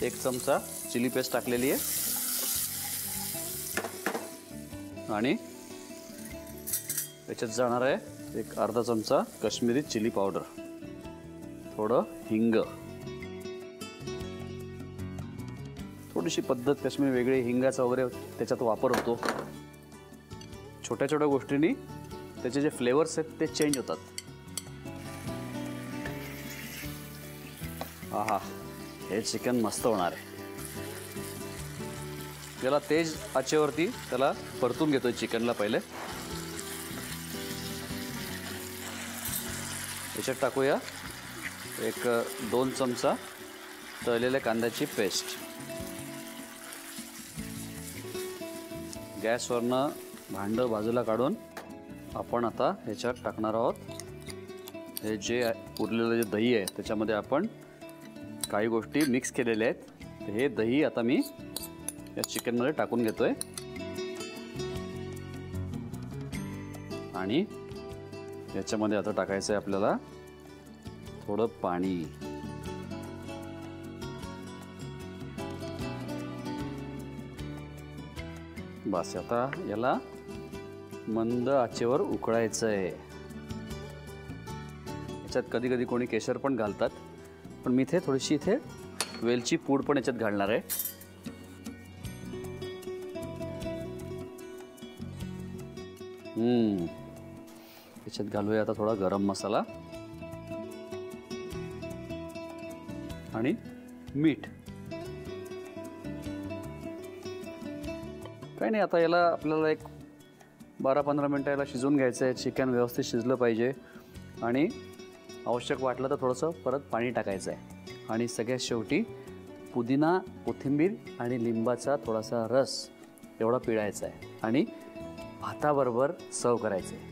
1 चमचा chilli paste टाकलेली आहे आणि याच्यात जाणार आहे एक अर्धा चमचा काश्मीरी चिली पावडर, थोडं हिंग, थोडीशी पद्धत काश्मीरी वेगळी हिंगाचा वगैरे त्याच्यात वापर होतो। छोट्या छोट्या गोष्टींनी त्याचे जे फ्लेवर्स आहेत ते चेंज होतात। आहा, हे चिकन मस्त होणार आहे। याला तेज आचेवरती त्याला परतून घेतोय चिकनला पहिले। याच्यात टाकूया एक 2 चमचा तळलेल्या कांद्याची पेस्ट। गॅसवरनं भांडं बाजूला काढून आपण आता ह्याच्यात टाकणार आहोत हे जे उरलेलं जे दही आहे त्याच्यामध्ये आपण काही गोष्टी मिक्स केलेल्या आहेत। हे दही आता मी या चिकनमध्ये टाकून घेतोय आणि याच्यामध्ये आता टाकायचं आहे आपल्याला थोडं पाणी। बस आता याला मंद आचेवर उकळायचं आहे। याच्यात कधी कधी कोणी केशर पण घालतात, पण मी इथे थोडीशी वेलची पूड पण याच्यात घालणार आहे। याच्यात घालूया आता थोडा गरम मसाला आणि मीठ। काही नाही, आता याला आपल्याला एक 12-15 मिनिटं याला शिजवून घ्यायचं आहे। चिकन व्यवस्थित शिजलं पाहिजे आणि आवश्यक वाटलं तर थोडंसं परत पाणी टाकायचं आहे आणि सगळ्यात शेवटी पुदिना, कोथिंबीर आणि लिंबाचा थोडासा रस एवढा पिळायचा आहे आणि भाताबरोबर सर्व करायचं आहे।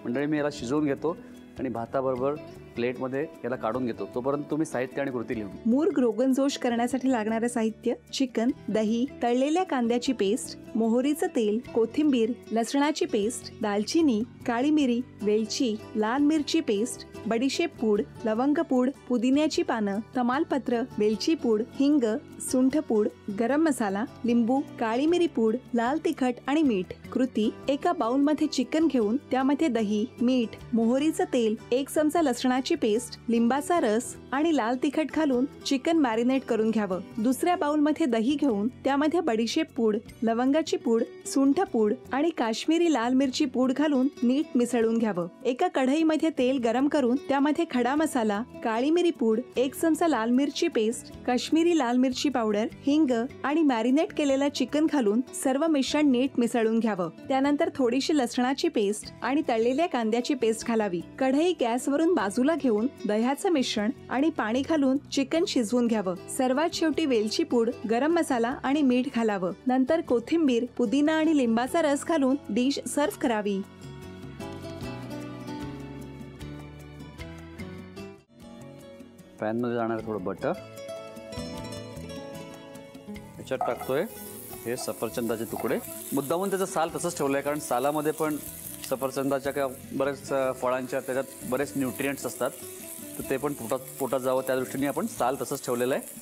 मंडळी, मी याला शिजवून घेतो आणि भाताबरोबर प्लेटमध्ये याला काढून घेतो। तोपर्यंत तुम्ही साहित्य आणि कृती लिहून। मूर्ग रोगन जोश करण्यासाठी लागणारे साहित्य: चिकन, दही, तळलेल्या कांद्याची पेस्ट, मोहरीचं तेल, कोथिंबीर, लसणाची पेस्ट, दालचिनी, काळी मिरी, वेलची, लाल मिरची पेस्ट, बडीशेप पूड, लवंग पूड, पुदिन्याची पानं, तमालपत्र, वेलची पूड, हिंग, सुंठ पूड, गरम मसाला, लिंबू, काळी मिरी पूड, लाल तिखट आणि मीठ। कृती: एका बाउलमध्ये चिकन घेऊन त्यामध्ये दही, मीठ, मोहरीचं तेल, 1 चमचा लसणाची पेस्ट, लिंबाचा रस आणि लाल तिखट घालून चिकन मॅरिनेट करून घ्यावं। दुसऱ्या बाउलमध्ये दही घेऊन त्यामध्ये बडीशेप पूड, लवंगाची पूड, सुंठ पूड आणि काश्मीरी लाल मिरची पूड घालून नीट मिसळून घ्यावं। एका कढईमध्ये तेल गरम करून त्यामध्ये खडा मसाला, काळी मिरी पूड, 1 चमचा लाल मिरची पेस्ट, काश्मीरी लाल मिरची पावडर, हिंग आणि मॅरिनेट केलेलं चिकन घालून सर्व मिश्रण नीट मिसळून घ्यावं। त्यानंतर थोडीशी लसणाची पेस्ट आणि तळलेल्या कांद्याची पेस्ट घालावी। कढई गॅसवरून बाजूला घेऊन दह्याचं मिश्रण आणि पाणी घालून चिकन शिजवून घ्यावं। सर्वात शेवटी वेलची पूड, गरम मसाला आणि मीठ घालावं। नंतर कोथिंबीर, पुदिना आणि लिंबाचा रस घालून डिश सर्व्ह करावी। पॅन मध्ये जाणार थोडं बटर, याच्यात टाकतोय हे सफरचंदाचे तुकडे। मुद्दामून त्याचं साल तसंच ठेवलंय कारण सालामध्ये पण सफरचंदाच्या किंवा बरेच फळांच्या त्याच्यात बरेच न्यूट्रिएंट्स असतात, तर ते पण पोटात जावं त्या दृष्टीने आपण साल तसंच ठेवलेलं आहे।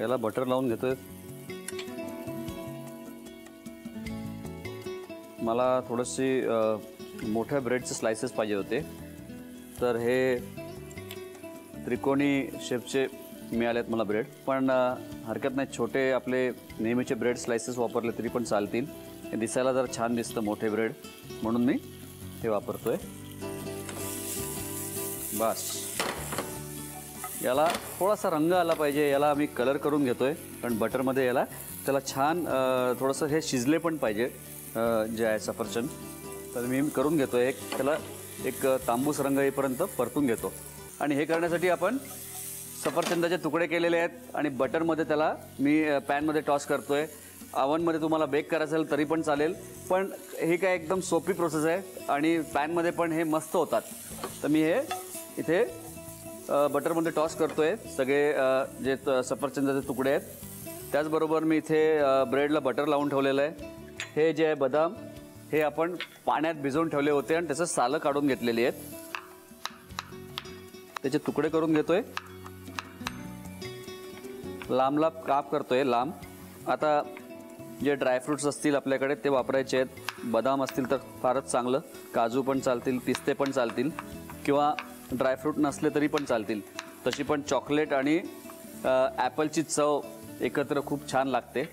याला बटर लावून घेतोय। मला थोडीशी मोठ्या ब्रेडचे स्लाइसेस पाहिजे होते, तर हे त्रिकोणी शेपचे मिळालेत मला ब्रेड, पण हरकत नाही, छोटे आपले नेहमीचे ब्रेड स्लाइसेस वापरले तरी पण चालतील। हे दिसायला जरा छान दिसतं मोठे ब्रेड, म्हणून मी हे वापरतोय। बस, याला थोडासा रंग आला पाहिजे, याला मी कलर करून घेतोय कारण बटरमध्ये याला त्याला छान थोडंसं हे शिजले पण पाहिजे जे आहे सफरचंद, तर मी करून घेतोय। त्याला एक तांबूस रंग येईपर्यंत परतून घेतो आणि हे करण्यासाठी आपण सफरचंदाचे तुकडे केलेले आहेत आणि बटरमध्ये त्याला मी पॅनमध्ये टॉस करतोय। ओव्हनमध्ये तुम्हाला बेक करायचं असेल तरी पण चालेल, पण हे काय एकदम सोपी प्रोसेस आहे आणि पॅनमध्ये पण हे मस्त होतात। तर मी हे इथे बटरमध्ये टॉस करतोय सगळे जे सफरचंदाचे तुकडे आहेत। त्याचबरोबर मी इथे ब्रेडला बटर लावून ठेवलेलं आहे। हे जे आहे बदाम हे आपण पाण्यात भिजवून ठेवले होते आणि त्याचं सालं काढून घेतलेली आहेत. त्याचे तुकडे करून घेतोय, लांब लांब काप करतोय लांब. आता जे ड्रायफ्रुट्स असतील आपल्याकडे ते वापरायचे आहेत. बदाम असतील तर फारच चांगलं, काजू पण चालतील, पिस्ते पण चालतील, किंवा ड्रायफ्रूट नसले तरी पण चालतील. तशी पण चॉकलेट आणि ॲपलची चव एकत्र खूप छान लागते.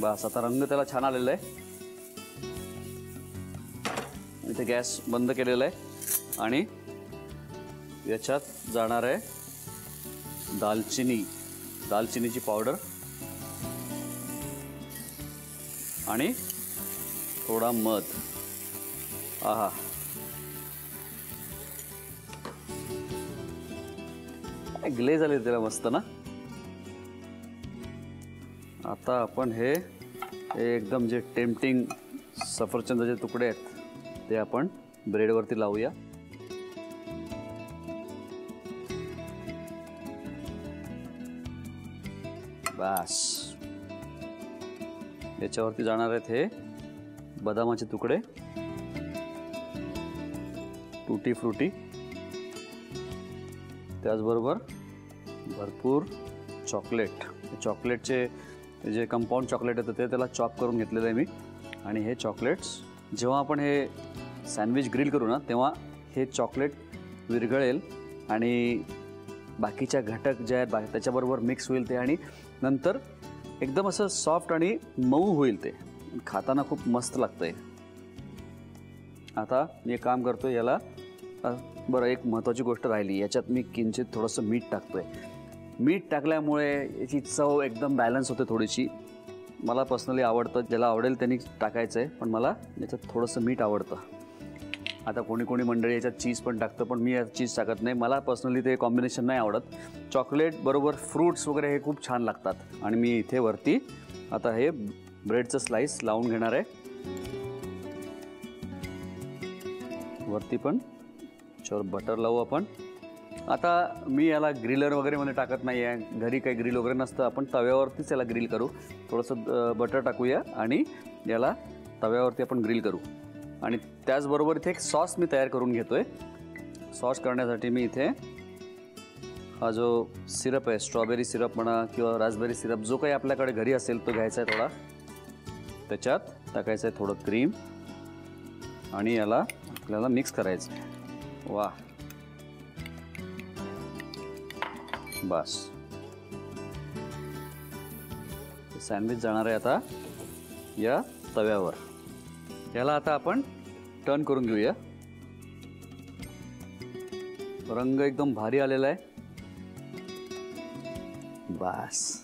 बस आता रंग त्याला छान आलेला आहे. इथे गॅस बंद केलेला आहे आणि याच्यात जाणार आहे दालचिनीची पावडर आणि थोडा मध. आहा, ग्लेज आले त्याला मस्त ना. आता आपण हे एकदम जे टेम्पटिंग सफरचंदाचे तुकडे आहेत ते आपण ब्रेडवरती लावूया. बस, याच्यावरती जाणार आहेत हे बदामाचे तुकडे, टूटी फ्रुटी, त्याचबरोबर भरपूर चॉकलेट. चॉकलेटचे जे कंपाऊंड चॉकलेट येतं ते त्याला चॉप करून घेतलेलं आहे मी. आणि हे चॉकलेट्स जेव्हा आपण हे सँडविच ग्रिल करू ना तेव्हा हे चॉकलेट विरघळेल आणि बाकीच्या घटक जे आहेत त्याच्याबरोबर मिक्स होईल ते, आणि नंतर एकदम असं सॉफ्ट आणि मऊ होईल ते. खाताना खूप मस्त लागतंय. आता मी एक काम करतो, याला बरं एक महत्त्वाची गोष्ट राहिली, याच्यात मी किंचित थोडंसं मीठ टाकतोय. मीठ टाकल्यामुळे याची चव एकदम बॅलन्स होते थोडीशी. मला पर्सनली आवडतं, ज्याला आवडेल त्यांनी टाकायचं आहे, पण मला याच्यात थोडंसं मीठ आवडतं. आता कोणी कोणी मंडळी याच्यात चीज पण टाकतं, पण मी यात चीज टाकत नाही. मला पर्सनली ते कॉम्बिनेशन नाही आवडत. चॉकलेट बरोबर फ्रूट्स वगैरे हे खूप छान लागतात. आणि मी इथे वरती आता हे ब्रेडचं स्लाइस लावून घेणार आहे. वरती पण त्याच्यावर बटर लावू आपण. आता मी याला ग्रिलर वगैरे मध्ये टाकत नाही आहे, घरी काही ग्रिल वगैरे नसतं, आपण तव्यावरतीच याला ग्रिल करू. थोडंसं बटर टाकूया आणि याला तव्यावरती आपण ग्रिल करू. आणि त्याचबरोबर इथे एक सॉस मी तयार करून घेतोय. सॉस करण्यासाठी मी इथे हा जो सिरप आहे, स्ट्रॉबेरी सिरप म्हणा किंवा रास्बेरी सिरप, जो काही आपल्याकडे घरी असेल तो घ्यायचा आहे थोडा. त्याच्यात टाकायचं आहे थोडं क्रीम आणि याला आपल्याला मिक्स करायचं आहे. वा, बस सँडविच जाणार आहे आता या तव्यावर. याला आता आपण टर्न करून घेऊया. रंग एकदम भारी आलेला आहे. बस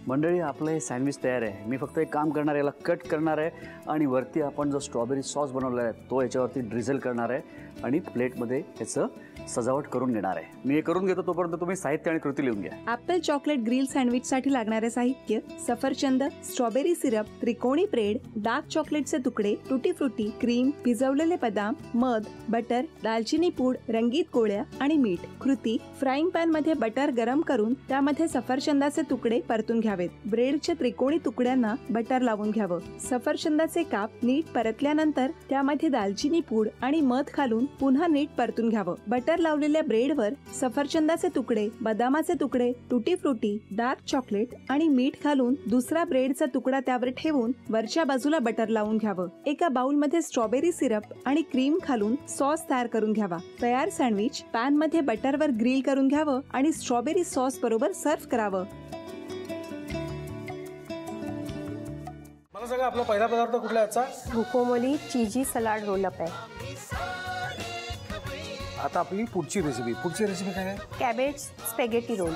मंडळी, आपलं हे सँडविच तयार आहे. मी फक्त एक काम करणार आहे, याला कट करणार आहे आणि वरती आपण जो स्ट्रॉबेरी सॉस बनवलेला आहे तो याच्यावरती ड्रिझल करणार आहे आणि प्लेटमध्ये याचं सजावट करून घेणार आहे. मी हे करून घेतो, तोपर्यंत तुम्ही साहित्य आणि कृती लिहून घ्या. ॲपल चॉकलेट ग्रिल सँडविचसाठी लागणारे साहित्य: सफरचंद, स्ट्रॉबेरी सिरप, त्रिकोणी ब्रेड, डार्क चॉकलेटचे तुकडे, टूटी फ्रुटी, क्रीम, भिजवलेले बदाम, मध, बटर, दालचिनी पूड, रंगीत गोळ्या आणि मीठ. कृती: फ्राईंग पॅन मध्ये बटर गरम करून त्यामध्ये सफरचंदाचे तुकडे परतून घ्यावेत. ब्रेडच्या त्रिकोणी तुकड्यांना बटर लावून घ्यावं. सफरचंदाचे काप नीट परतल्यानंतर त्यामध्ये दालचिनी पूड आणि मध घालून पुन्हा नीट परतून घ्यावं. बटर लावलेल्या ब्रेडवर सफरचंदाचे तुकडे, बदामाचे तुकडे, टूटी फ्रुटी, डार्क चॉकलेट आणि मीठ घालून दुसरा ब्रेडचा तुकडा त्यावर ठेवून वरच्या बाजूला बटर लावून घ्यावं. एका बाउल मध्ये स्ट्रॉबेरी सिरप आणि क्रीम घालून सॉस तयार करून घ्यावा. तयार सँडविच पॅन मध्ये बटरवर ग्रिल करून घ्यावं आणि स्ट्रॉबेरी सॉस बरोबर सर्व्ह करावं. मला सगळं आपला पहिला पदार्थ कुठला याचा? गुकोमोली चीजी सलाड रोलअप आहे. आता आपली पुढची रेसिपी काय आहे? Cabbage spaghetti role.